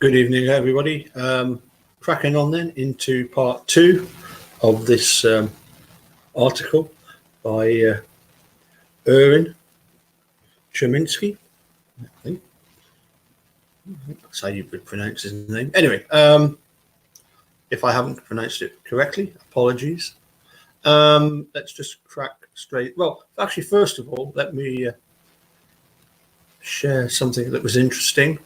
Good evening, everybody. Cracking on then into part 2 of this article by Erwin Cheminsky. I think that's how you would pronounce his name. Anyway, if I haven't pronounced it correctly, apologies. Let's just crack straight. Well, actually, first of all, let me share something that was interesting.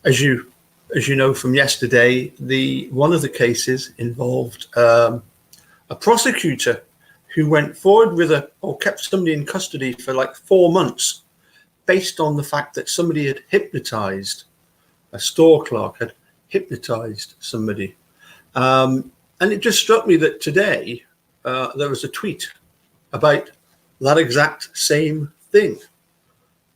As you know from yesterday, one of the cases involved a prosecutor who went forward with kept somebody in custody for like 4 months, based on the fact that somebody had hypnotized, a store clerk had hypnotized somebody. And it just struck me that today there was a tweet about that exact same thing.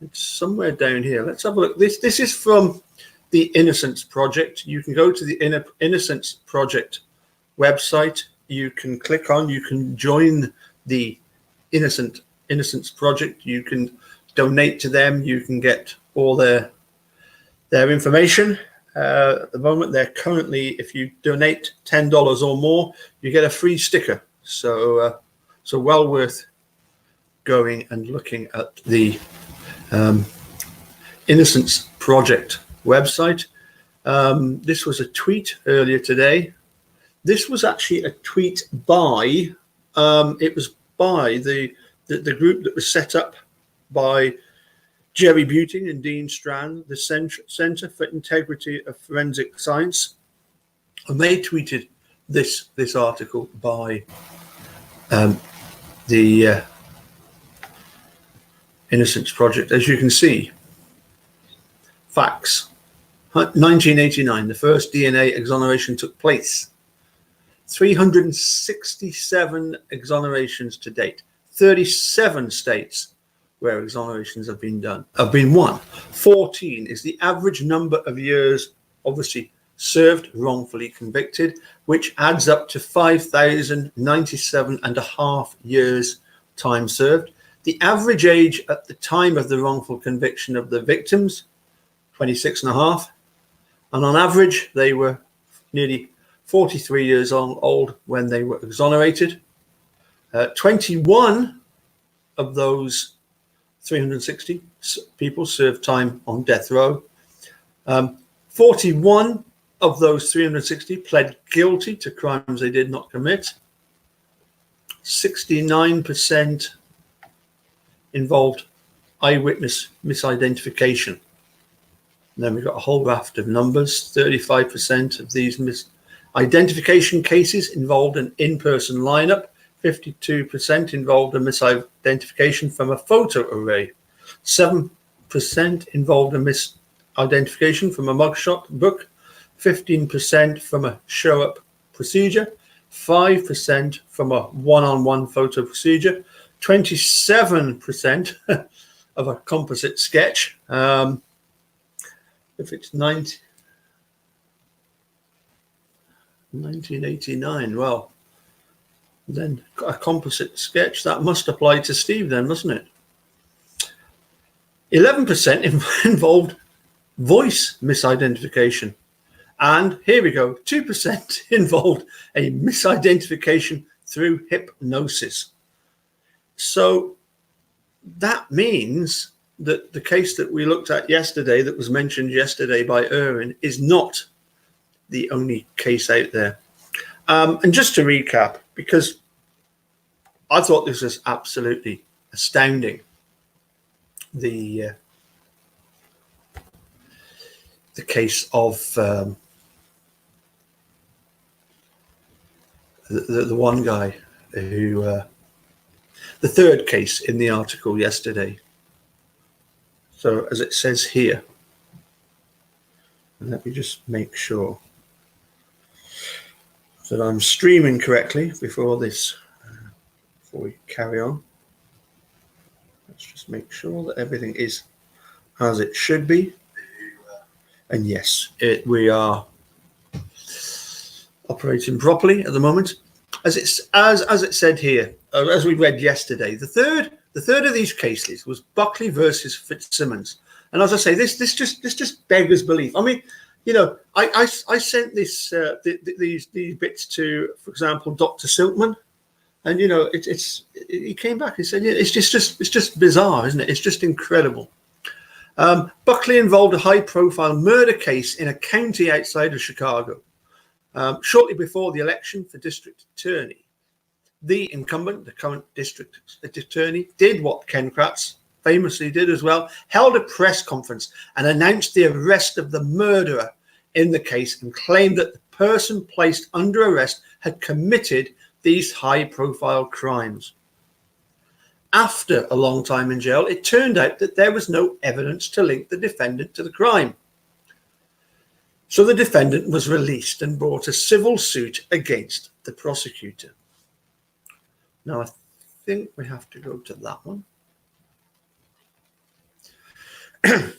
It's somewhere down here. Let's have a look. This is from the Innocence Project. You can go to the Innocence Project website. You can click on, you can join the Innocence Project. You can donate to them. You can get all their information. At the moment, they're currently, if you donate $10 or more, you get a free sticker. So well worth going and looking at the Innocence Project website. This was a tweet earlier today. This was actually a tweet by it was by the group that was set up by Jerry Buting and Dean Strand, the Center for Integrity of Forensic Science, and they tweeted this article by the Innocence Project. As you can see, facts. 1989, the first DNA exoneration took place. 367 exonerations to date. 37 states where exonerations have been won. 14 is the average number of years, obviously, served wrongfully convicted, which adds up to 5,097.5 years time served. The average age at the time of the wrongful conviction of the victims, 26.5. And on average, they were nearly 43 years old when they were exonerated. 21 of those 360 people served time on death row. 41 of those 360 pled guilty to crimes they did not commit. 69% involved eyewitness misidentification. And then we've got a whole raft of numbers. 35% of these misidentification cases involved an in-person lineup. 52% involved a misidentification from a photo array. 7% involved a misidentification from a mugshot book. 15% from a show-up procedure. 5% from a one-on-one photo procedure. 27% of a composite sketch. If it's 1989, well, then a composite sketch, that must apply to Steve then, mustn't it? 11% involved voice misidentification. And here we go, 2% involved a misidentification through hypnosis. So that means that the case that we looked at yesterday, that was mentioned yesterday by Erwin, is not the only case out there. And just to recap, because I thought this was absolutely astounding, the case of the one guy who, the third case in the article yesterday. So as it says here, and let me just make sure that I'm streaming correctly before we carry on. Let's just make sure that everything is as it should be. And yes, we are operating properly at the moment. As it said here, as we read yesterday, the third of these cases was Buckley versus Simmons. And as I say, this just beggars belief. I mean, you know, I sent this these bits to, for example, Dr. Silkman, and you know, he came back and said, yeah, it's just bizarre, isn't it? It's just incredible. Buckley involved a high-profile murder case in a county outside of Chicago. Shortly before the election for district attorney, the incumbent, the current district attorney, did what Ken Kratz famously did as well, held a press conference and announced the arrest of the murderer in the case and claimed that the person placed under arrest had committed these high-profile crimes. After a long time in jail, it turned out that there was no evidence to link the defendant to the crime. So the defendant was released and brought a civil suit against the prosecutor. Now, I think we have to go to that one.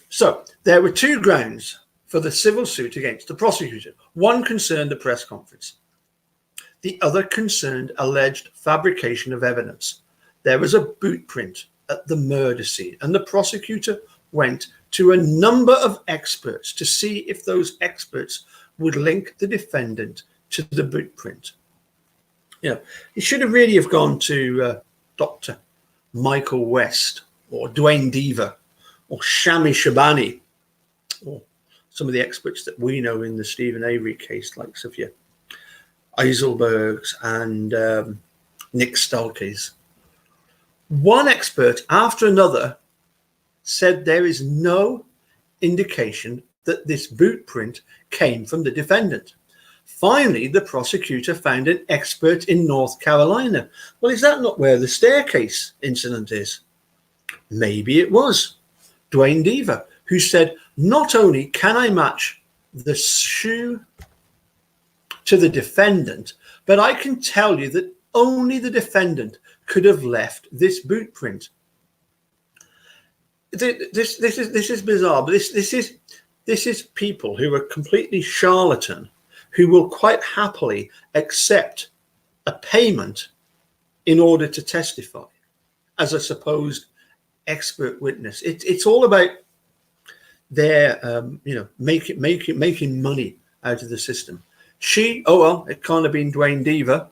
So there were two grounds for the civil suit against the prosecutor. One concerned the press conference. The other concerned alleged fabrication of evidence. There was a boot print at the murder scene, and the prosecutor went to a number of experts to see if those experts would link the defendant to the boot print. Yeah, he should have really have gone to Dr. Michael West or Duane Deaver or Shami Shabani, or some of the experts that we know in the Stephen Avery case, like Sophia Eiselbergs and Nick Stalkes. One expert after another said there is no indication that this boot print came from the defendant. Finally, the prosecutor found an expert in North Carolina. Well, is that not where the staircase incident is? Maybe it was Duane Deaver, who said, not only can I match the shoe to the defendant, but I can tell you that only the defendant could have left this boot print. This is bizarre, but this is people who are completely charlatan, who will quite happily accept a payment in order to testify as a supposed expert witness. It's all about their making money out of the system. It can't have been Duane Deaver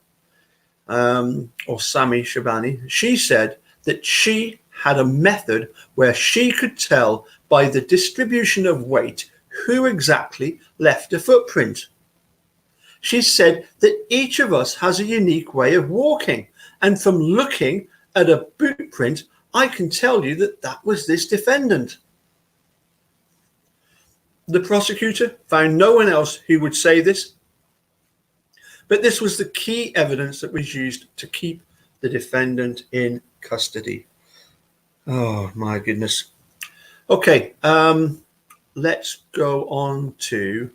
or Sami Shabani. She said that she had a method where she could tell by the distribution of weight who exactly left a footprint. She said that each of us has a unique way of walking, and from looking at a boot print, I can tell you that that was this defendant. The prosecutor found no one else who would say this, but this was the key evidence that was used to keep the defendant in custody. Oh, my goodness. Okay, let's go on to,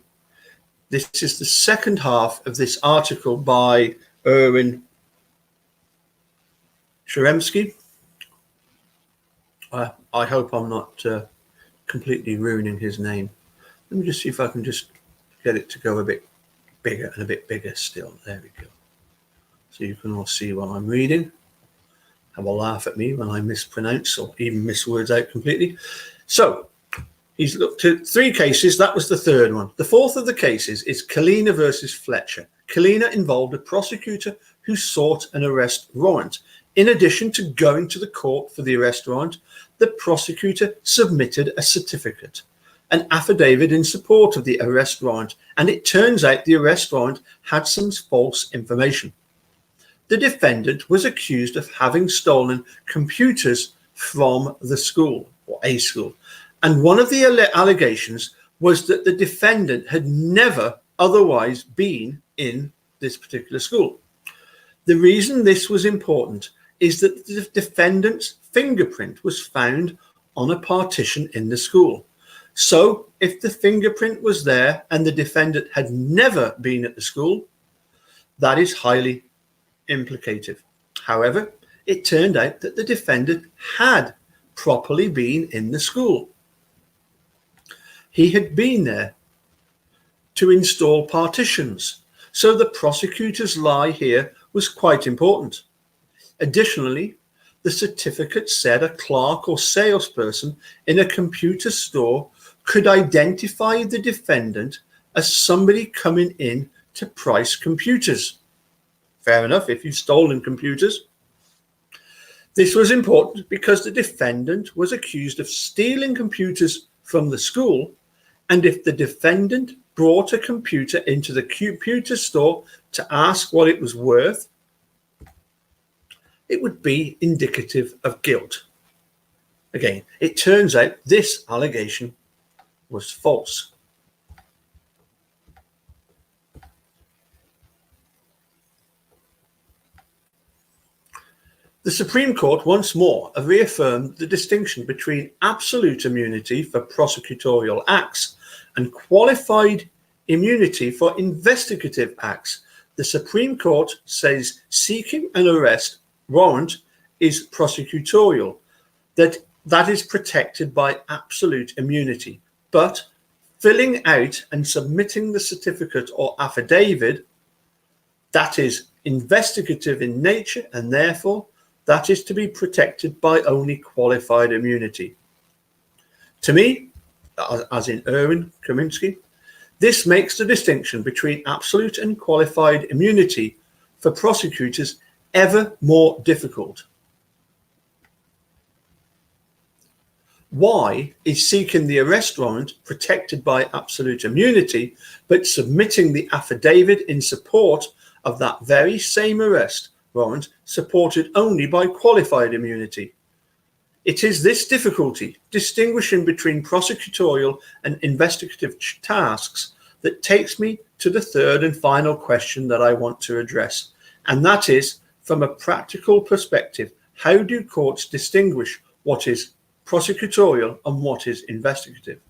this is the second half of this article by Erwin Sharemsky. I hope I'm not completely ruining his name. Let me just see if I can just get it to go a bit bigger and a bit bigger still. There we go. So you can all see what I'm reading. Have a laugh at me when I mispronounce or even miss words out completely. So he's looked at 3 cases. That was the third one. The fourth of the cases is Kalina versus Fletcher. Kalina involved a prosecutor who sought an arrest warrant. In addition to going to the court for the arrest warrant, the prosecutor submitted a certificate, an affidavit in support of the arrest warrant, and it turns out the arrest warrant had some false information. The defendant was accused of having stolen computers from the school, or a school, and one of the allegations was that the defendant had never otherwise been in this particular school. The reason this was important is that the defendant's fingerprint was found on a partition in the school. So if the fingerprint was there and the defendant had never been at the school, that is highly implicative. However, it turned out that the defendant had properly been in the school. He had been there to install partitions. So the prosecutor's lie here was quite important. Additionally, the certificate said a clerk or salesperson in a computer store could identify the defendant as somebody coming in to price computers. Fair enough if you've stolen computers. This was important because the defendant was accused of stealing computers from the school, and if the defendant brought a computer into the computer store to ask what it was worth, it would be indicative of guilt. Again, it turns out this allegation was false. The Supreme Court once more reaffirmed the distinction between absolute immunity for prosecutorial acts and qualified immunity for investigative acts. The Supreme Court says seeking an arrest warrant is prosecutorial, that is protected by absolute immunity, but filling out and submitting the certificate or affidavit, that is investigative in nature, and therefore that is to be protected by only qualified immunity. To me, as in Erwin Kaminsky, this makes the distinction between absolute and qualified immunity for prosecutors ever more difficult. Why is seeking the arrest warrant protected by absolute immunity, but submitting the affidavit in support of that very same arrest warrant supported only by qualified immunity? It is this difficulty distinguishing between prosecutorial and investigative tasks that takes me to the third and final question that I want to address, and that is, from a practical perspective, how do courts distinguish what is prosecutorial and what is investigative?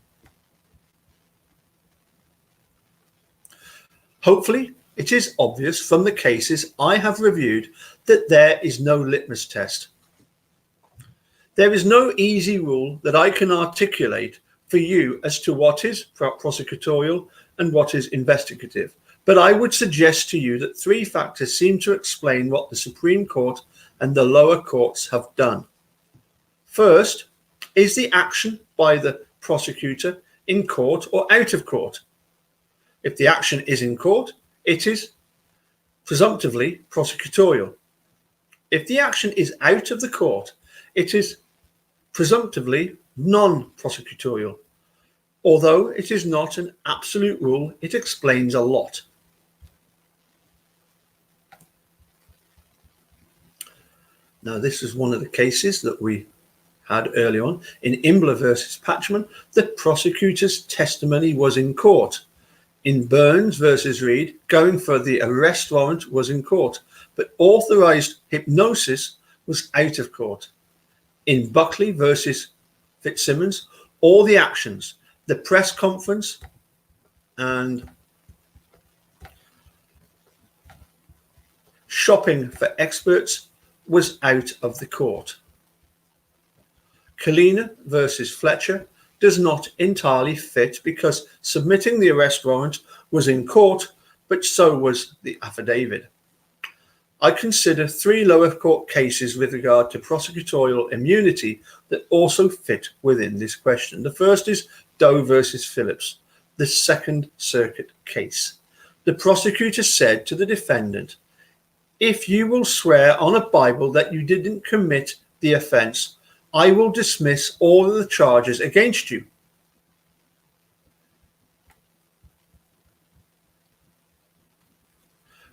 Hopefully, it is obvious from the cases I have reviewed that there is no litmus test. There is no easy rule that I can articulate for you as to what is prosecutorial and what is investigative, but I would suggest to you that three factors seem to explain what the Supreme Court and the lower courts have done. First is the action by the prosecutor in court or out of court. If the action is in court, it is presumptively prosecutorial. If the action is out of the court, it is presumptively non-prosecutorial. Although it is not an absolute rule, it explains a lot. Now, this is one of the cases that we had early on. In Imbler versus Patchman, the prosecutor's testimony was in court. In Burns versus Reed, going for the arrest warrant was in court, but authorized hypnosis was out of court. In Buckley versus Simmons, all the actions, the press conference and shopping for experts, was out of the court. Kalina versus Fletcher does not entirely fit because submitting the arrest warrant was in court, but so was the affidavit. I consider three lower court cases with regard to prosecutorial immunity that also fit within this question. The first is Doe versus Phillips, the Second Circuit case. The prosecutor said to the defendant, "If you will swear on a Bible that you didn't commit the offense, I will dismiss all of the charges against you."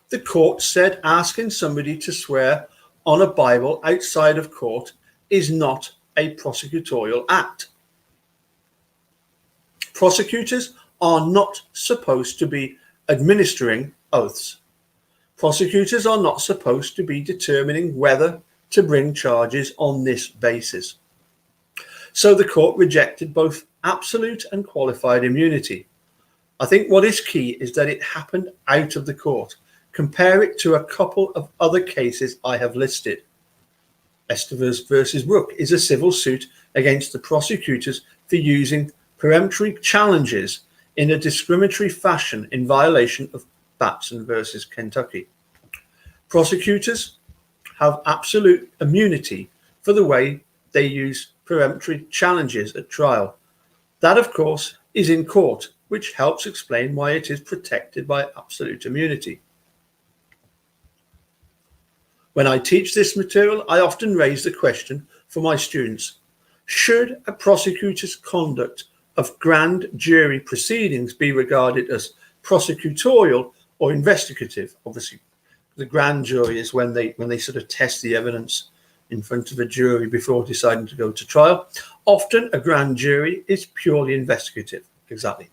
The court said asking somebody to swear on a Bible outside of court is not a prosecutorial act. Prosecutors are not supposed to be administering oaths. Prosecutors are not supposed to be determining whether to bring charges on this basis. So the court rejected both absolute and qualified immunity. I think what is key is that it happened out of the court. Compare it to a couple of other cases I have listed. Estevers versus Rook is a civil suit against the prosecutors for using peremptory challenges in a discriminatory fashion in violation of Batson versus Kentucky. Prosecutors have absolute immunity for the way they use peremptory challenges at trial. That, of course, is in court, which helps explain why it is protected by absolute immunity. When I teach this material, I often raise the question for my students: should a prosecutor's conduct of grand jury proceedings be regarded as prosecutorial or investigative? Obviously, the grand jury is when they sort of test the evidence in front of a jury before deciding to go to trial. Often a grand jury is purely investigative. Exactly.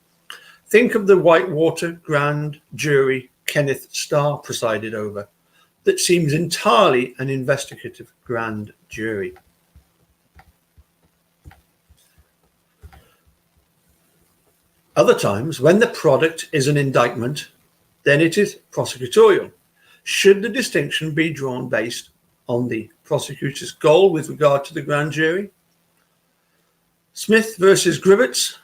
Think of the Whitewater grand jury Kenneth Starr presided over. That seems entirely an investigative grand jury. Other times, when the product is an indictment, then it is prosecutorial. Should the distinction be drawn based on the prosecutor's goal with regard to the grand jury? Smith versus Grivetts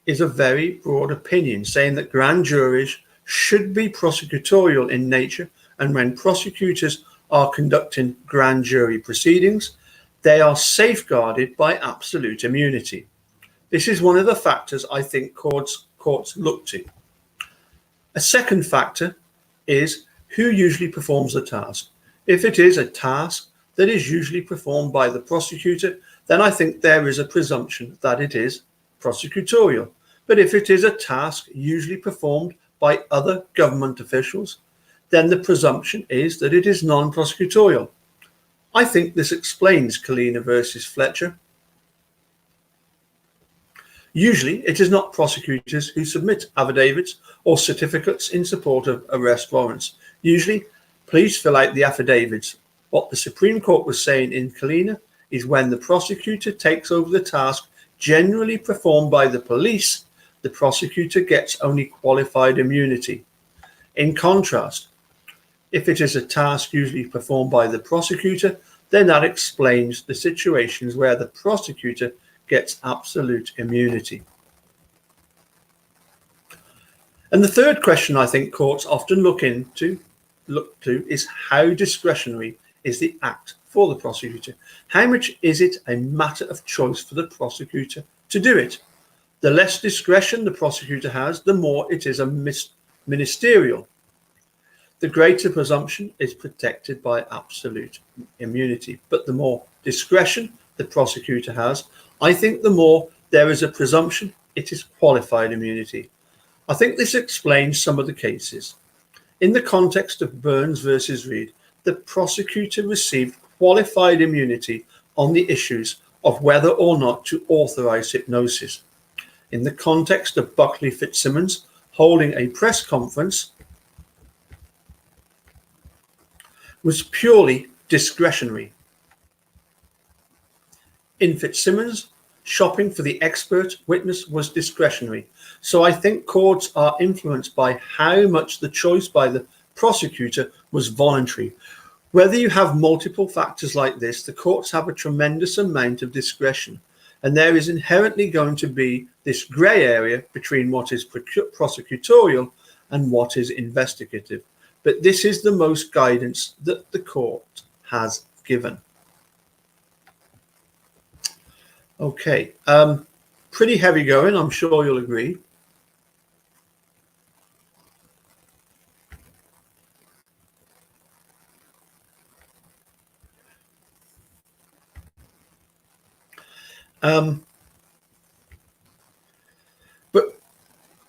is a very broad opinion, saying that grand juries should be prosecutorial in nature, and when prosecutors are conducting grand jury proceedings, they are safeguarded by absolute immunity. This is one of the factors I think courts look to. A second factor is who usually performs the task. If it is a task that is usually performed by the prosecutor, then I think there is a presumption that it is prosecutorial. But if it is a task usually performed by other government officials, then the presumption is that it is non-prosecutorial. I think this explains Kalina versus Fletcher. Usually, it is not prosecutors who submit affidavits or certificates in support of arrest warrants. Usually, police fill out the affidavits. What the Supreme Court was saying in Kalina is when the prosecutor takes over the task generally performed by the police, the prosecutor gets only qualified immunity. In contrast, if it is a task usually performed by the prosecutor, then that explains the situations where the prosecutor gets absolute immunity. And the third question I think courts often look to is how discretionary is the act for the prosecutor? How much is it a matter of choice for the prosecutor to do it? The less discretion the prosecutor has, the more it is a ministerial. The greater presumption is protected by absolute immunity, but the more discretion the prosecutor has, I think the more there is a presumption it is qualified immunity. I think this explains some of the cases. In the context of Burns versus Reed, the prosecutor received qualified immunity on the issues of whether or not to authorize hypnosis. In the context of Buckley Fitzsimmons holding a press conference was purely discretionary. In Fitzsimmons, shopping for the expert witness was discretionary. So I think courts are influenced by how much the choice by the prosecutor was voluntary. Whether you have multiple factors like this, the courts have a tremendous amount of discretion, and there is inherently going to be this grey area between what is prosecutorial and what is investigative. But this is the most guidance that the court has given. Okay, pretty heavy going, I'm sure you'll agree. But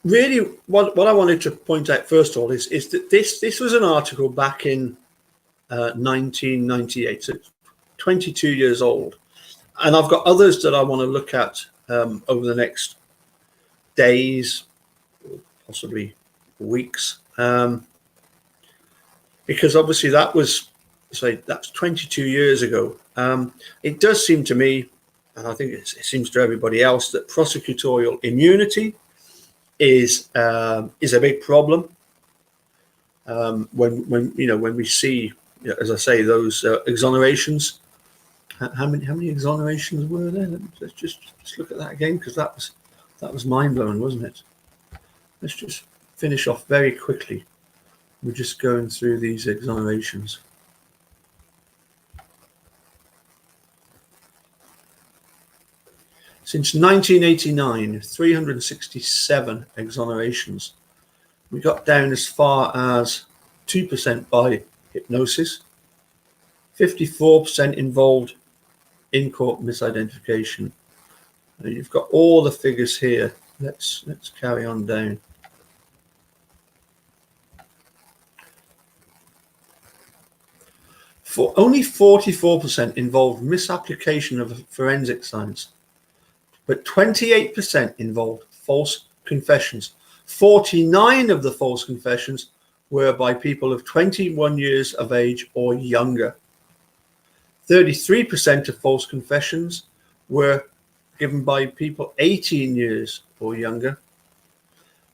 really, what I wanted to point out first of all is that this was an article back in 1998, so 22 years old. And I've got others that I want to look at over the next days, possibly weeks, because obviously that's 22 years ago. It does seem to me, and I think it seems to everybody else, that prosecutorial immunity is a big problem. When we see, as I say, those exonerations. How many exonerations were there? Let's just look at that again, because that was mind-blowing, wasn't it? Let's just finish off very quickly. We're just going through these exonerations. Since 1989, 367 exonerations. We got down as far as 2% by hypnosis, 54% involved in-court misidentification. You've got all the figures here. Let's carry on down. For only 44% involved misapplication of forensic science, but 28% involved false confessions. 49 of the false confessions were by people of 21 years of age or younger. 33% of false confessions were given by people 18 years or younger,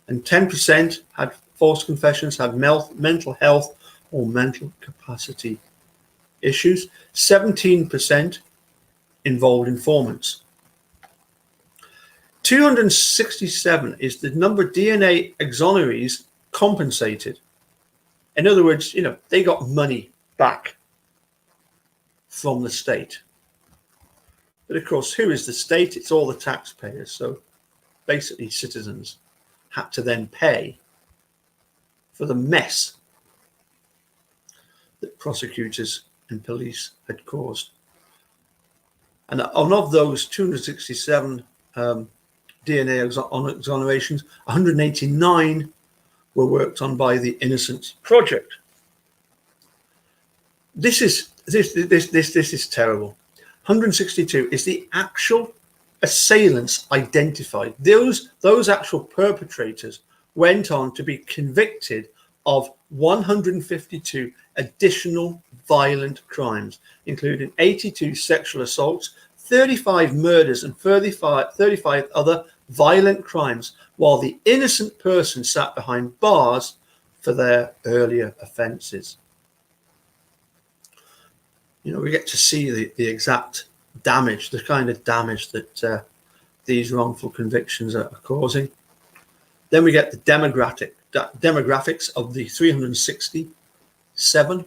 and 10% had false confessions had mental health or mental capacity issues. 17% involved informants. 267 is the number of DNA exonerees compensated. In other words, they got money back from the state. But of course, who is the state? It's all the taxpayers. So basically citizens had to then pay for the mess that prosecutors and police had caused. And of those 267 DNA exonerations, 189 were worked on by the Innocence Project. This is terrible. 162 is the actual assailants identified. Those actual perpetrators went on to be convicted of 152 additional violent crimes, including 82 sexual assaults, 35 murders, and 35 other violent crimes, while the innocent person sat behind bars for their earlier offences. We get to see the exact damage, the kind of damage that these wrongful convictions are causing. Then we get the demographics of the 367.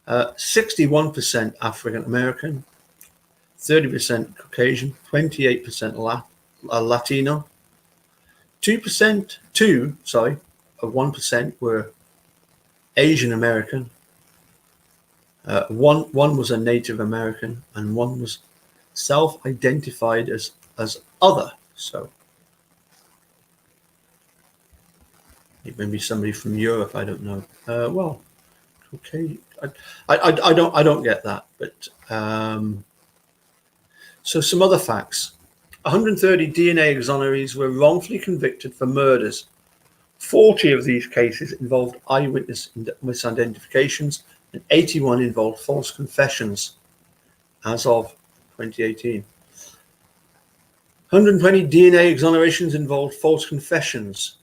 61% African American, 30% Caucasian, 28% Latino. 2% of 1% were Asian American. One was a Native American, and one was self-identified as other. So maybe somebody from Europe. I don't know. Well, okay. I don't get that. But so some other facts. 130 DNA exonerees were wrongfully convicted for murders. 40 of these cases involved eyewitness misidentifications, and 81 involved false confessions as of 2018. 120 DNA exonerations involved false confessions,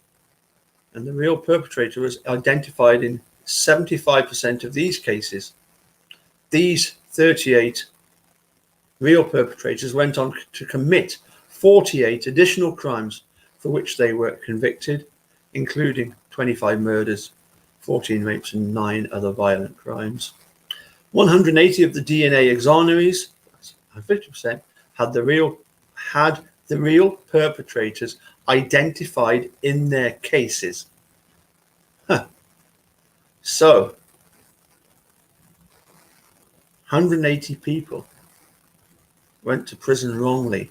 and the real perpetrator was identified in 75% of these cases. These 38 real perpetrators went on to commit 48 additional crimes for which they were convicted, including 25 murders, 14 rapes, and 9 other violent crimes. 180 of the DNA exonerees, 50%, had the real perpetrators identified in their cases. So 180 people went to prison wrongly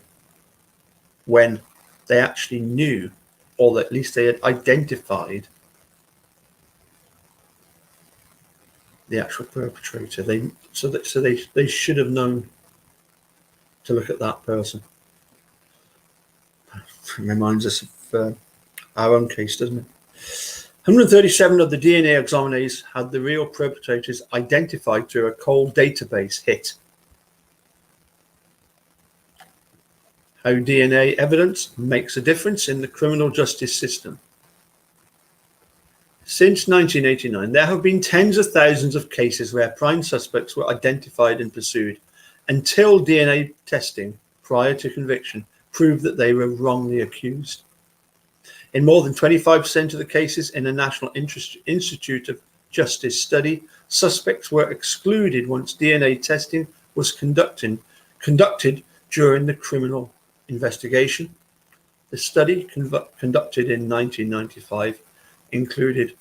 when they actually knew, or at least they had identified, the actual perpetrator. They should have known to look at that person. It reminds us of our own case, doesn't it? 137 of the DNA examinees had the real perpetrators identified through a cold database hit. How DNA evidence makes a difference in the criminal justice system. Since 1989, there have been tens of thousands of cases where prime suspects were identified and pursued until DNA testing prior to conviction proved that they were wrongly accused. In more than 25% of the cases in a National Institute of Justice study, suspects were excluded once DNA testing was conducted during the criminal investigation. The study conducted in 1995 included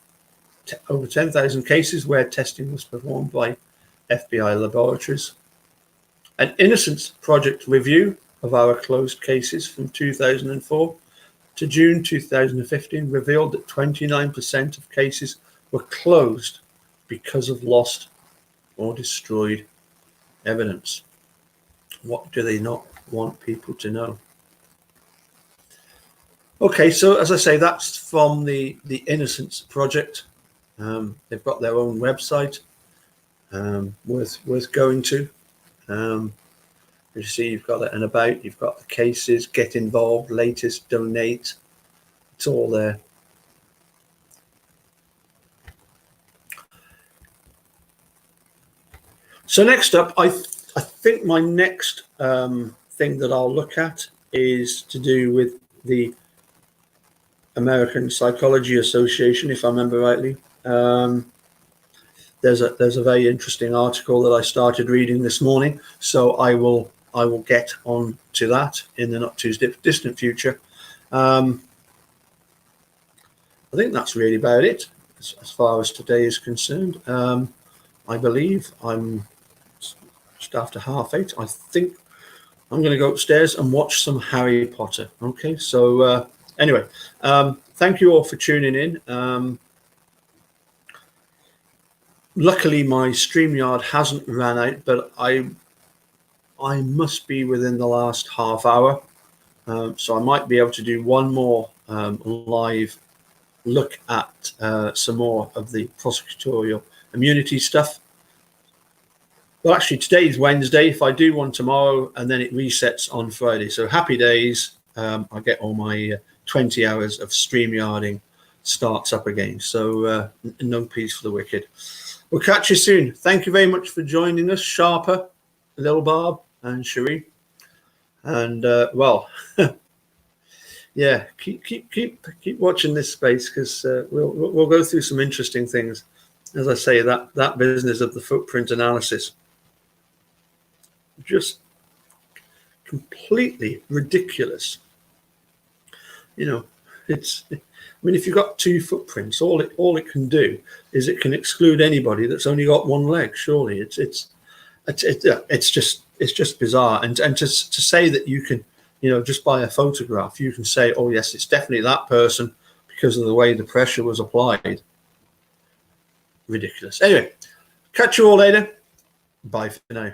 over 10,000 cases where testing was performed by FBI laboratories. An Innocence Project review of our closed cases from 2004 to June 2015 revealed that 29% of cases were closed because of lost or destroyed evidence. What do they not want people to know? Okay, so as I say, that's from the Innocence Project. They've got their own website, worth going to. You see, you've got it and about, you've got the cases, get involved, latest, donate. It's all there. So next up, I think my next thing that I'll look at is to do with the American Psychology Association, if I remember rightly. There's a very interesting article that I started reading this morning, so I will get on to that in the not too distant future. I think that's really about it as far as today is concerned. I believe I'm just after 8:30. I think I'm going to go upstairs and watch some Harry Potter. Okay, so anyway, thank you all for tuning in. Luckily, my StreamYard hasn't ran out, but I must be within the last half hour. So I might be able to do one more live look at some more of the prosecutorial immunity stuff. Well, actually, today's Wednesday. If I do one tomorrow, and then it resets on Friday. So happy days. I get all my 20 hours of StreamYarding starts up again. So no peace for the wicked. We'll catch you soon. Thank you very much for joining us, Sharper, Little Barb, and Cherie. And well, yeah, keep watching this space, because we'll go through some interesting things. As I say, that business of the footprint analysis, just completely ridiculous. You know, I mean, if you've got two footprints, all it can do is it can exclude anybody that's only got one leg. Surely it's just bizarre. And to say that you can, just by a photograph, you can say, oh yes, it's definitely that person because of the way the pressure was applied. Ridiculous. Anyway, catch you all later. Bye for now.